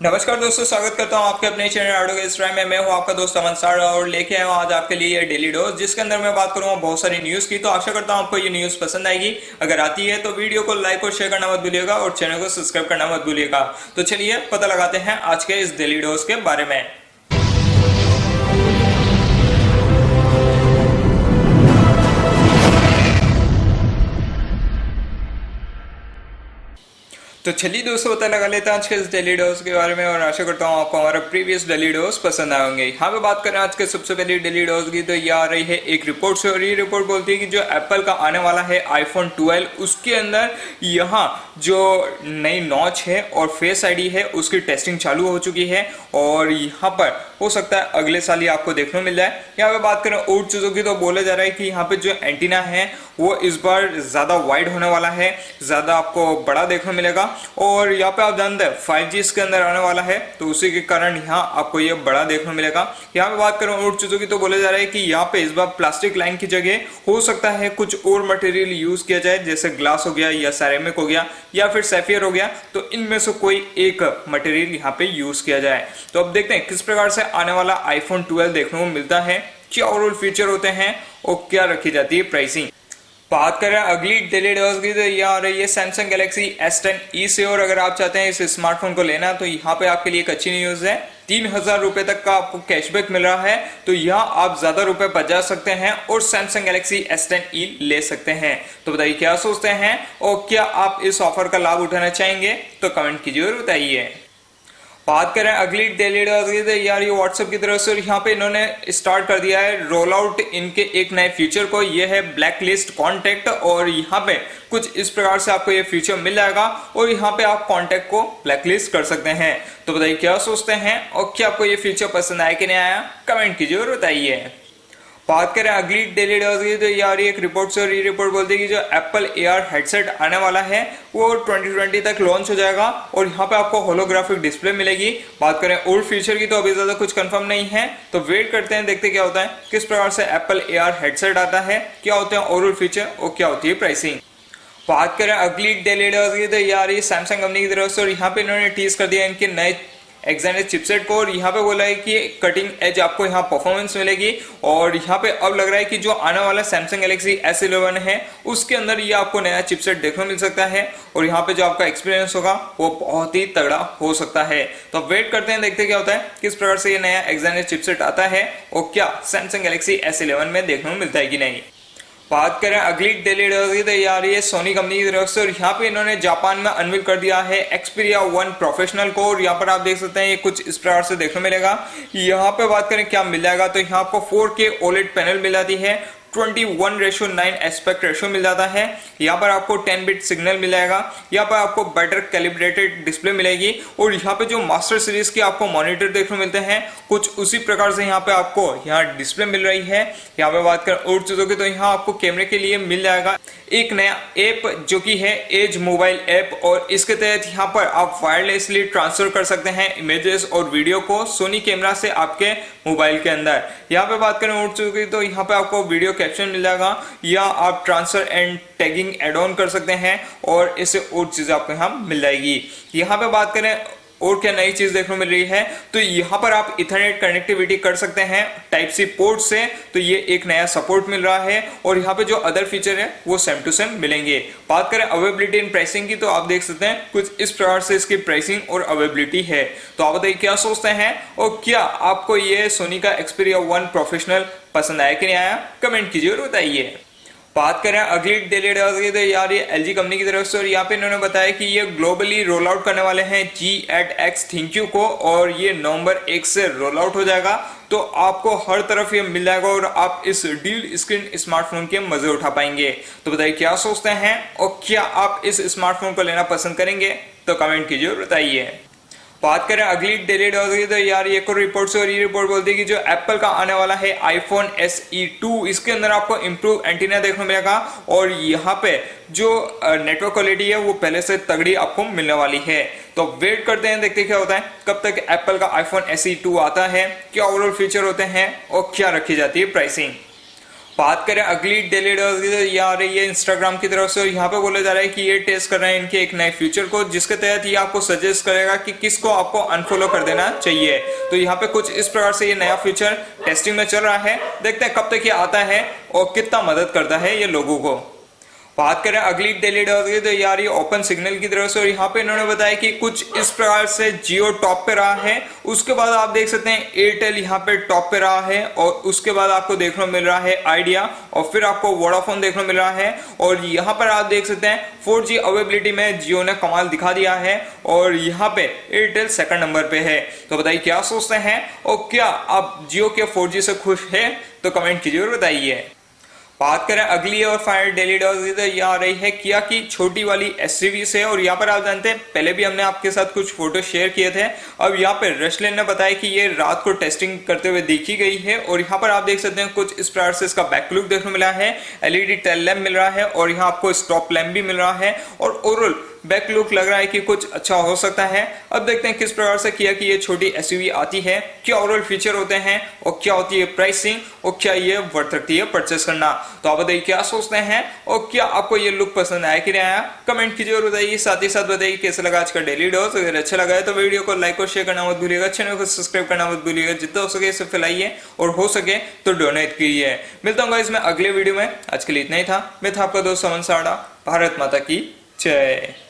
नमस्कार दोस्तों, स्वागत करता हूं आपके अपने चैनल आडो में। मैं हूं आपका दोस्त नमस्कार और लेके आया हूं आज आपके लिए ये डेली डोज, जिसके अंदर मैं बात करूंगा बहुत सारी न्यूज की। तो आशा करता हूं आपको ये न्यूज पसंद आएगी। अगर आती है तो वीडियो को लाइक और शेयर करना मत भूलिएगा और चैनल को सब्सक्राइब करना मत भूलिएगा। तो चलिए पता लगाते हैं आज के इस डेली डोज के बारे में। तो चलिए दोस्तों, पता लगा लेते हैं आज के इस डेली डोज के बारे में और आशा करता हूँ आपको हमारा प्रीवियस डेली डोज पसंद आए होंगे। यहाँ पे बात करें आज के सबसे पहले डेली डोज की, तो ये आ रही है एक रिपोर्ट से और ये रिपोर्ट बोलती है कि जो एप्पल का आने वाला है आईफोन 12, उसके अंदर यहाँ जो नई नॉच है और फेस आईडी है उसकी टेस्टिंग चालू हो चुकी है और यहाँ पर हो सकता है अगले साल ही आपको देखने को मिल जाए। यहाँ पे बात करें और चीज़ों की, तो बोला जा रहा है कि यहाँ पे जो एंटीना है वो इस बार ज़्यादा वाइड होने वाला है, ज़्यादा आपको बड़ा देखने मिलेगा और यहाँ पे आप जानते हैं 5G इसके अंदर आने वाला है, तो उसी के कारण यहाँ आपको ये बड़ा देखने मिलेगा। यहाँ पे बात करें और चीज़ों की, तो बोला जा रहा है कि यहाँ पे इस बार प्लास्टिक लाइन की जगह हो सकता है कुछ और मटेरियल यूज किया जाए, जैसे ग्लास हो गया या सैरेमिक हो गया या फिर सैफियर हो गया, तो इनमें से कोई एक मटेरियल यहाँ पे यूज किया जाए। तो अब देखते हैं किस प्रकार से आने वाला आईफोन 12 देखने को मिलता है, क्या ओवरऑल फीचर होते हैं और क्या रखी जाती है प्राइसिंग। बात करें अगली डेली डोज की, तो ये आ रही है सैमसंग गैलेक्सी S10e से। और अगर आप चाहते हैं इस स्मार्टफोन को लेना तो यहाँ पे आपके लिए एक अच्छी न्यूज है, 3000 रुपए तक का आपको कैशबैक मिल रहा है, तो यहाँ आप ज्यादा रुपए बचा सकते हैं और सैमसंग गैलेक्सी S10e ले सकते हैं। तो बताइए क्या सोचते हैं और क्या आप इस ऑफर का लाभ उठाना चाहेंगे, तो कमेंट कीजिए और बताइए। बात करें अगली डेली डोज की, तो यार ये व्हाट्सएप की तरफ से यहाँ पे इन्होंने स्टार्ट कर दिया है रोल आउट इनके एक नए फीचर को, ये है ब्लैक लिस्ट कॉन्टेक्ट। और यहाँ पे कुछ इस प्रकार से आपको ये फीचर मिल जाएगा और यहाँ पे आप कॉन्टेक्ट को ब्लैक लिस्ट कर सकते हैं। तो बताइए क्या सोचते हैं और क्या आपको ये फीचर पसंद आया कि नहीं आया, कमेंट कीजिए और बताइए। बात करें अगली डेली डोज की, तो यार एक रिपोर्ट से, और ये रिपोर्ट बोलती है कि जो एप्पल AR हेडसेट आने वाला है वो 2020 तक लॉन्च हो जाएगा और यहाँ पे आपको होलोग्राफिक डिस्प्ले मिलेगी। बात करें और फीचर की, तो अभी ज्यादा कुछ कंफर्म नहीं है, तो वेट करते हैं, देखते क्या होता है, किस प्रकार से एप्पल AR हेडसेट आता है, क्या होते हैं ओवरऑल फीचर और क्या होती है प्राइसिंग। बात करें अगली डेली डोज की, तो यार ये सैमसंग कंपनी की तरफ से, और यहाँ पे इन्होंने टीज कर दिया इनके नए एक्सैनस चिपसेट को और यहाँ पे बोला है कि कटिंग एज आपको यहाँ परफॉर्मेंस मिलेगी। और यहाँ पे अब लग रहा है कि जो आने वाला सैमसंग गैलेक्सी S11 है उसके अंदर ये आपको नया चिपसेट देखने को मिल सकता है और यहाँ पे जो आपका एक्सपीरियंस होगा वो बहुत ही तगड़ा हो सकता है। तो वेट करते हैं, देखते क्या होता है, किस प्रकार से ये नया एक्सैनस चिपसेट आता है और क्या सैमसंग गैलेक्सी S11 में देखने को मिलता है कि नहीं। बात करें अगली डेली डोज की, तो यार ये सोनी कंपनी की तरफ से, और यहाँ पे इन्होंने जापान में अनवील कर दिया है Xperia 1 प्रोफेशनल को। और यहाँ पर आप देख सकते हैं ये कुछ इस प्रकार से देखने मिलेगा। यहाँ पे बात करें क्या मिल जाएगा, तो यहाँ आपको 4K OLED पैनल मिल जाती है, 21:9 एस्पेक्ट रेशियो मिल जाता है, यहाँ पर आपको 10 बिट सिग्नल मिल जाएगा, यहाँ पर आपको बेटर कैलिब्रेटेड डिस्प्ले मिलेगी और यहाँ पे जो मास्टर सीरीज के आपको मॉनिटर देखने को मिलते हैं कुछ उसी प्रकार से यहाँ पे आपको यहाँ डिस्प्ले मिल रही है। यहाँ पे बात करें और चीजों की, तो यहाँ आपको कैमरे के लिए मिल जाएगा एक नया ऐप जो कि है एज मोबाइल ऐप और इसके तहत यहाँ पर आप वायरलेसली ट्रांसफर कर सकते हैं इमेजेस और वीडियो को सोनी कैमरा से आपके मोबाइल के अंदर। यहाँ पे बात करें और चीजों की, तो यहाँ पे आपको वीडियो कैप्शन मिल जाएगा या आप transfer and tagging add on कर सकते हैं और इससे और चीजें आपको यहाँ मिल जाएगी। यहाँ पे बात करें और क्या नई चीज देखने को मिल रही है, तो यहाँ पर आप इथरनेट कनेक्टिविटी कर सकते हैं टाइप सी पोर्ट से, तो ये एक नया सपोर्ट मिल रहा है और यहाँ पे जो अदर फीचर है वो सेम टू सेम मिलेंगे। बात करें अवेलेबिलिटी एंड प्राइसिंग की, तो आप देख सकते हैं कुछ इस प्रकार से इसकी प्राइसिंग और अवेलेबिलिटी है। तो आप बताइए क्या सोचते हैं और क्या आपको ये सोनी का Xperia 1 प्रोफेशनल पसंद आया कि नहीं आया, कमेंट कीजिए और बताइए। बात करें अगली डेली डोज की, तो यार ये LG कंपनी की तरफ से, और यहाँ पे इन्होंने बताया कि ये ग्लोबली रोल आउट करने वाले हैं G8X ThinQ को और ये नवंबर 1 से रोल आउट हो जाएगा। तो आपको हर तरफ ये मिल जाएगा और आप इस डील स्क्रीन स्मार्टफोन के मजे उठा पाएंगे। तो बताइए क्या सोचते हैं और क्या आप इस स्मार्टफोन को लेना पसंद करेंगे, तो कमेंट कीजिए और बताइए। बात करें अगली डेली डोज की, तो यार ये एक रिपोर्ट से, और ये रिपोर्ट बोलती है कि जो एप्पल का आने वाला है आईफोन SE 2 इसके अंदर आपको इम्प्रूव एंटीना देखने को मिलेगा और यहाँ पे जो नेटवर्क क्वालिटी है वो पहले से तगड़ी आपको मिलने वाली है। तो वेट करते हैं, देखते क्या होता है, कब तक एप्पल का आईफोन SE 2 आता है, क्या ओवरऑल फीचर होते हैं और क्या रखी जाती है प्राइसिंग। बात करें अगली डेली डोज की तो ये आ रही है इंस्टाग्राम की तरफ से। यहाँ पे बोला जा रहा है कि ये टेस्ट कर रहे हैं इनके एक नए फीचर को, जिसके तहत ये आपको सजेस्ट करेगा कि किसको आपको अनफॉलो कर देना चाहिए। तो यहाँ पे कुछ इस प्रकार से ये नया फीचर टेस्टिंग में चल रहा है, देखते हैं कब तक ये आता है और कितना मदद करता है ये लोगों को। बात करें अगली डेली डोज की तो यार ये ओपन सिग्नल की तरफ से, और यहाँ पे इन्होंने बताया कि कुछ इस प्रकार से जियो टॉप पे रहा है, उसके बाद आप देख सकते हैं एयरटेल यहाँ पे टॉप पे रहा है, और उसके बाद आपको देखने को मिल रहा है आइडिया, और फिर आपको वोडाफोन देखने को मिल रहा है, और यहाँ पर आप देख सकते हैं 4G अवेलेबिलिटी में जियो ने कमाल दिखा दिया है, और यहाँ पे एयरटेल सेकंड नंबर पे है। तो बताइए क्या सोचते हैं, और क्या आप जियो के 4G से खुश है, तो कमेंट कीजिए और बताइए। बात करें अगली और फाइनल डेली डोज की तो ये आ रही है किया की छोटी वाली एसयूवी से, और यहाँ पर आप जानते हैं पहले भी हमने आपके साथ कुछ फोटो शेयर किए थे। अब यहाँ पे रशलेन ने बताया कि ये रात को टेस्टिंग करते हुए देखी गई है, और यहाँ पर आप देख सकते हैं कुछ इस प्रकार से इसका बैक लुक देखने को मिला है, एलईडी टेल लैम्प मिल रहा है, और यहाँ आपको स्टॉप लैम्प भी मिल रहा है, और ओवरऑल बैक लुक लग रहा है कि कुछ अच्छा हो सकता है। अब देखते हैं किस प्रकार से किया कि ये छोटी एसयूवी आती है, क्या ओवरऑल फीचर होते हैं, और क्या होती है प्राइसिंग, और क्या ये वर्थ रखती है परचेस करना। तो आप बताइए क्या सोचते हैं, और क्या आपको ये लुक पसंद आया कि नहीं आया, कमेंट कीजिए और बताइए। साथ ही साथ बताइए कैसा लगा आज का डेली डोज। अगर अच्छा लगा है तो वीडियो को लाइक और शेयर करना मत भूलिएगा, चैनल को सब्सक्राइब करना मत भूलिएगा, जितना हो सके इसे फैलाइए, और हो सके तो डोनेट कीजिए। मिलता हूँ गाइस मैं अगले वीडियो में, आज के लिए इतना ही था। मैं था आपका दोस्त अमन साड़ा। भारत माता की जय।